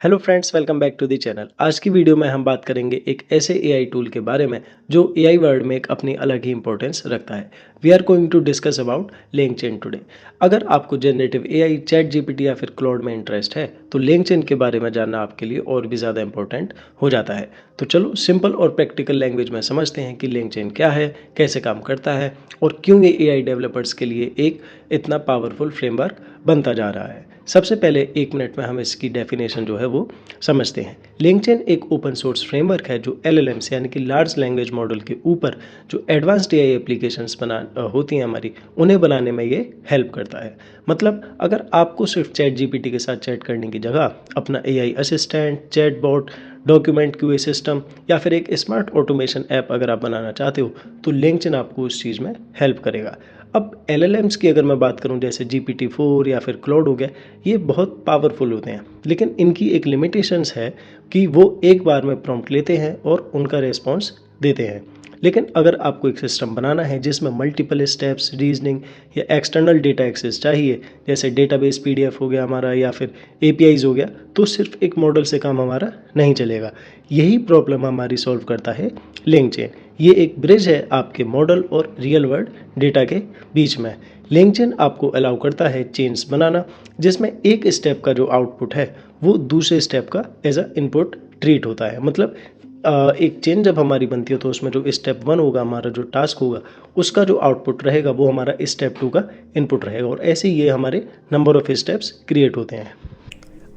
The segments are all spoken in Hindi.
Hello friends, welcome back to the channel. आज की वीडियो में हम बात करेंगे एक ऐसे एआई टूल के बारे में जो एआई वर्ल्ड में एक अपनी अलग ही इंपॉर्टेंस रखता है। We are going to discuss about LangChain today. अगर आपको जनरेटिव एआई, चैट जीपीटी या फिर क्लाउड में इंटरेस्ट है तो LangChain के बारे में जानना आपके लिए और भी ज़्यादा इंपॉर्टेंट हो जाता है। तो चलो सिंपल और प्रैक्टिकल लैंग्वेज में समझते हैं कि LangChain क्या है, कैसे काम करता है और क्यों ये एआई डेवलपर्स के लिए एक इतना पावरफुल फ्रेमवर्क बनता जा रहा है। सबसे पहले 1 मिनट में हम इसकी डेफिनेशन जो है वो समझते हैं। LangChain एक ओपन सोर्स फ्रेमवर्क है जो LLMs यानी कि लार्ज लैंग्वेज मॉडल के ऊपर जो एडवांस्ड एआई एप्लीकेशंस होती हैं हमारी, उन्हें बनाने में ये हेल्प करता है। मतलब अगर आपको सिर्फ चैट जीपीटी के साथ चैट करने की जगह अपना AI assistant, chatbot, document QA system या फिर एक स्मार्ट ऑटोमेशन ऐप अगर आप बनाना चाहते हो तो LangChain आपको उस चीज़ में हेल्प करेगा। अब LLMs की अगर मैं बात करूं, जैसे GPT-4 या फिर क्लाउड हो गया, ये बहुत पावरफुल होते हैं, लेकिन इनकी एक लिमिटेशंस है कि वो एक बार में प्रॉम्प्ट लेते हैं और उनका रिस्पॉन्स देते हैं। लेकिन अगर आपको एक सिस्टम बनाना है जिसमें मल्टीपल स्टेप्स, रीजनिंग या एक्सटर्नल डेटा एक्सेस चाहिए, जैसे डेटाबेस पीडीएफ हो गया हमारा या फिर एपीआईज हो गया, तो सिर्फ एक मॉडल से काम हमारा नहीं चलेगा। यही प्रॉब्लम हमारी सॉल्व करता है LangChain। ये एक ब्रिज है आपके मॉडल और रियल वर्ल्ड डेटा के बीच में। LangChain आपको अलाउ करता है चेन्स बनाना, जिसमें एक स्टेप का जो आउटपुट है वो दूसरे स्टेप का एज अ इनपुट ट्रीट होता है। मतलब एक चेन जब हमारी बनती है तो उसमें जो स्टेप 1 होगा, हमारा जो टास्क होगा, उसका जो आउटपुट रहेगा वो हमारा स्टेप 2 का इनपुट रहेगा, और ऐसे ही ये हमारे नंबर ऑफ स्टेप्स क्रिएट होते हैं।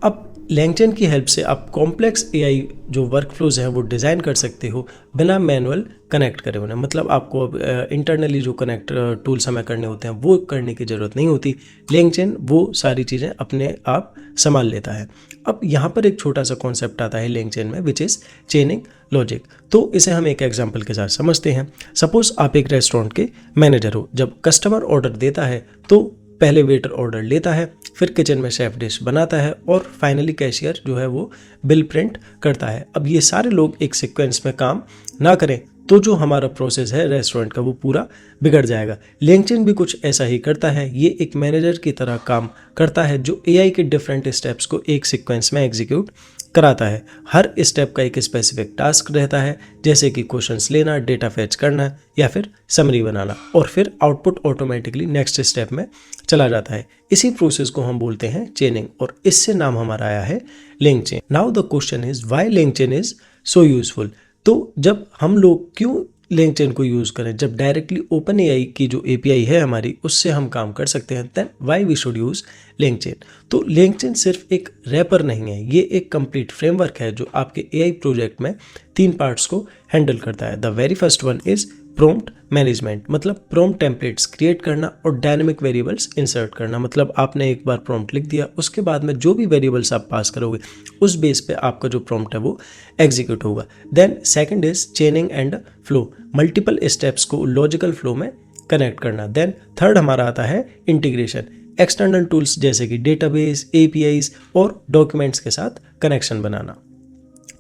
अब LangChain की हेल्प से आप कॉम्प्लेक्स एआई जो वर्कफ्लोज हैं वो डिज़ाइन कर सकते हो बिना मैनुअल कनेक्ट करे उन्हें। मतलब आपको अब इंटरनली जो कनेक्ट टूल्स हमें करने होते हैं वो करने की ज़रूरत नहीं होती। LangChain वो सारी चीज़ें अपने आप संभाल लेता है। अब यहाँ पर एक छोटा सा कॉन्सेप्ट आता है LangChain में, विच इज़ चेनिंग लॉजिक। तो इसे हम एक एग्जांपल के साथ समझते हैं। सपोज आप एक रेस्टोरेंट के मैनेजर हो। जब कस्टमर ऑर्डर देता है तो पहले वेटर ऑर्डर लेता है, फिर किचन में शेफ डिश बनाता है और फाइनली कैशियर जो है वो बिल प्रिंट करता है। अब ये सारे लोग एक सीक्वेंस में काम ना करें तो जो हमारा प्रोसेस है रेस्टोरेंट का वो पूरा बिगड़ जाएगा। LangChain भी कुछ ऐसा ही करता है। ये एक मैनेजर की तरह काम करता है जो एआई के डिफरेंट स्टेप्स को एक सीक्वेंस में एग्जीक्यूट कराता है। हर स्टेप का एक स्पेसिफिक टास्क रहता है, जैसे कि क्वेश्चंस लेना, डेटा फेच करना या फिर समरी बनाना, और फिर आउटपुट ऑटोमेटिकली नेक्स्ट स्टेप में चला जाता है। इसी प्रोसेस को हम बोलते हैं चेनिंग, और इससे नाम हमारा आया है LangChain। Now the question is why LangChain is so useful. तो जब हम लोग क्यों LangChain को यूज़ करें, जब डायरेक्टली ओपन एआई की जो एपीआई है हमारी उससे हम काम कर सकते हैं, then why we should use LangChain। तो LangChain सिर्फ एक रैपर नहीं है, ये एक कंप्लीट फ्रेमवर्क है जो आपके एआई प्रोजेक्ट में 3 पार्ट्स को हैंडल करता है। The very first one is prompt management, मतलब प्रॉम्प्ट टेम्पलेट्स क्रिएट करना और डायनेमिक वेरिएबल्स इंसर्ट करना। मतलब आपने एक बार प्रॉम्प्ट लिख दिया, उसके बाद में जो भी वेरिएबल्स आप पास करोगे उस बेस पे आपका जो प्रॉम्प्ट है वो एग्जीक्यूट होगा। Then second is chaining and flow, multiple steps को लॉजिकल फ्लो में कनेक्ट करना। देन थर्ड हमारा आता है इंटीग्रेशन, एक्सटर्नल टूल्स जैसे कि डेटाबेस, एपीआईज और डॉक्यूमेंट्स के साथ कनेक्शन बनाना।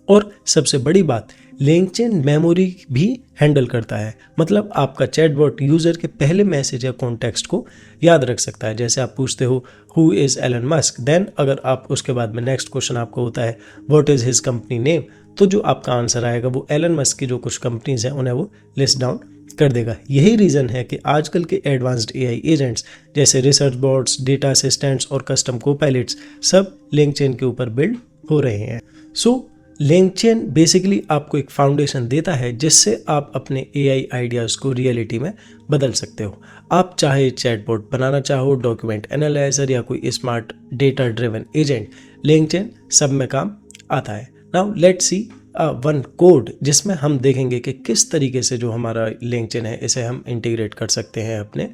और सबसे बड़ी बात, LangChain मेमोरी भी हैंडल करता है। मतलब आपका चैटबॉट यूज़र के पहले मैसेज या कॉन्टेक्स्ट को याद रख सकता है। जैसे आप पूछते हो who is Elon Musk, then अगर आप उसके बाद में नेक्स्ट क्वेश्चन आपको होता है what is his company name, तो जो आपका आंसर आएगा वो एलन मस्क की जो कुछ कंपनीज हैं उन्हें वो लिस्ट डाउन कर देगा। यही रीज़न है कि आजकल के एडवांस्ड एआई एजेंट्स जैसे रिसर्च बॉट्स, डेटा असिस्टेंट्स और कस्टम कोपायलट्स सब LangChain के ऊपर बिल्ड हो रहे हैं। सो LangChain बेसिकली आपको एक फाउंडेशन देता है जिससे आप अपने एआई आइडियाज़ को रियलिटी में बदल सकते हो। आप चाहे चैटबॉट बनाना चाहो, डॉक्यूमेंट एनालाइजर या कोई smart data driven agent, LangChain सब में काम आता है। Now let's see one code जिसमें हम देखेंगे कि किस तरीके से जो हमारा LangChain है इसे हम इंटीग्रेट कर सकते हैं अपने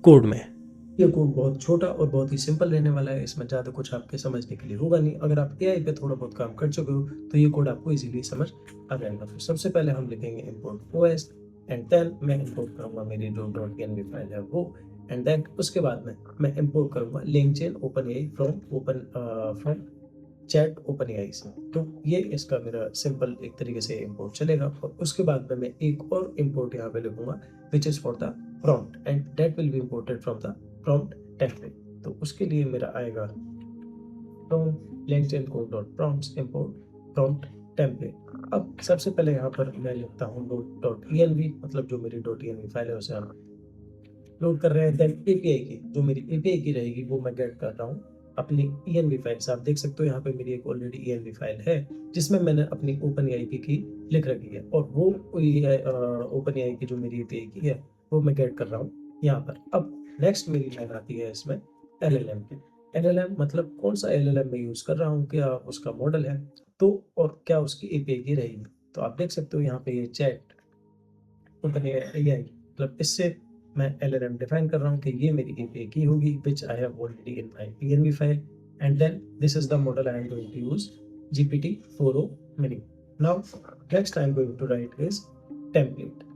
कोड में। ये कोड बहुत छोटा और बहुत ही सिंपल रहने वाला है, इसमें ज़्यादा कुछ आपके समझने के लिए होगा नहीं। अगर आप एआई पे थोड़ा बहुत काम कर चुके हो तो ये कोड आपको इजीली समझ आ जाएगा। तो सबसे पहले हम लिखेंगे import OS एंड देन मैं इंपोर्ट करूँगा मेरी जो .env फाइल है वो, एंड देन उसके बाद में मैं इंपोर्ट करूँगा LangChain OpenAI from chat OpenAI से। तो ये इसका मेरा सिंपल एक तरीके से इंपोर्ट चलेगा, और उसके बाद में मैं एक और इंपोर्ट यहाँ पे लिखूंगा which is for the prompt and that will be imported from the prompt template. तो उसके लिए मेरा आएगा prompt LangChain code dot prompts import prompt template। अब सबसे पहले यहाँ पर मैं लिखता हूँ .env, मतलब जो मेरी .env फाइल है उसे हम लोड कर रहे हैं। देन एपीआई की जो मेरी एपीआई की रहेगी वो मैं गेट कर रहा हूँ अपनी env फाइल से। आप देख सकते हो यहाँ पे मेरी एक ऑलरेडी env फाइल है जिसमें मैंने अपनी OpenAI की लिख रखी है, और वो OpenAI की जो मेरी एपीआई की है वो मैं गेट कर रहा हूँ यहाँ पर। अब नेक्स्ट मेरी लाइन आती है इसमें LLM की। LLM मतलब कौन सा LLM मैं यूज कर रहा हूँ, क्या उसका मॉडल है, तो और क्या उसकी एपीआई की रहेगी। तो आप देख सकते हो यहाँ पे ये चैट OpenAI, मतलब इससे मैं LLM डिफाइन कर रहा हूँ कि ये मेरी एपीआई की होगी which I have already in my env file, and then this is the model I am going to use, GPT-4o mini। Now next I am going to write is template।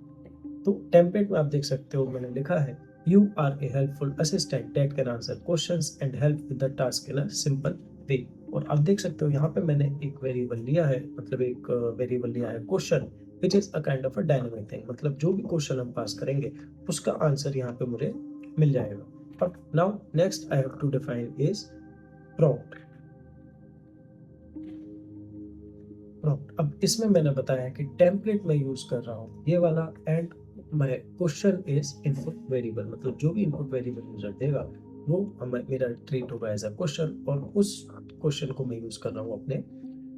तो टेम्पलेट में आप देख सकते हो मैंने लिखा है you are a helpful assistant that can answer questions and help with the task in a simple way. और आप देख सकते हो यहाँ पे मैंने एक वेरिएबल लिया है, मतलब एक वेरिएबल लिया है question, which is a kind of a dynamic thing, मतलब जो भी क्वेश्चन हम पास करेंगे उसका आंसर यहाँ पे मुझे मिल जाएगा। अब now next I have to define is prompt. अब इसमें मैंने बताया कि टेम्पलेट मैं यूज कर रहा हूँ ये वाला, and my question is input variable, मतलब जो भी इनपुट वेरिएबल यूजर देगा वो हमें मेरा ट्रीट होगा एज अ क्वेश्चन, और उस क्वेश्चन को मैं यूज कर रहा हूँ अपने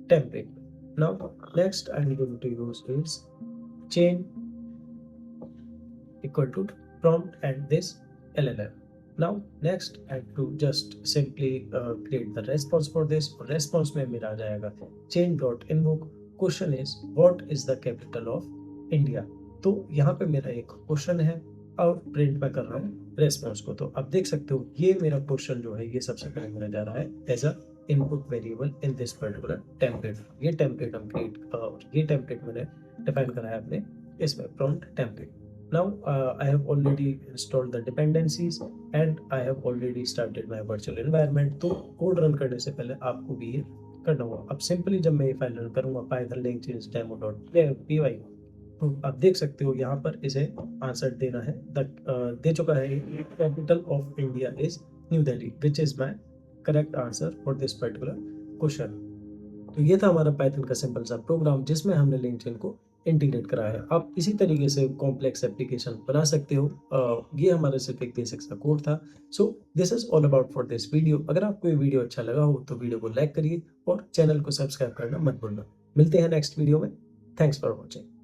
टेम्पलेट में। Now next I am going to use is chain equal to prompt and this LLM। Now next I have to just simply create the response for this। और response में मेरा आ जाएगा chain dot invoke question is what is the capital of India। तो यहाँ पे मेरा एक क्वेश्चन है और प्रिंट मैं कर रहा हूँ रेस्पॉन्स को। तो आप देख सकते हो ये मेरा क्वेश्चन जो है ये सबसे पहले मेरा जा रहा है as a input variable in this particular template. ये टेम्पलेट हम ये टेम्पलेट मैंने डिफाइन करा है अपने इसमें prompt template. Now I have already installed the dependencies and I have already started my virtual environment। तो कोड रन करने से पहले आपको भी ये करना होगा। अब सिंपली जब मैं ये फाइल रन करूंगा python langchain demo.py, तो आप देख सकते हो यहाँ पर इसे आंसर देना है। दे चुका है capital of India is new Delhi which is my correct answer for this particular question. तो ये था हमारा पाइथन का सिंपल सा प्रोग्राम जिसमें हमने लिंक्डइन को इंटीग्रेट करा है। आप इसी तरीके से कॉम्प्लेक्स एप्लीकेशन बना सकते हो। ये हमारा सिर्फ एक बेसिक सा कोड था। So this is all about for this video. अगर आपको ये वीडियो अच्छा लगा हो तो वीडियो को लाइक करिए और चैनल को सब्सक्राइब करना मत भूलना। मिलते हैं नेक्स्ट वीडियो में। Thanks for watching.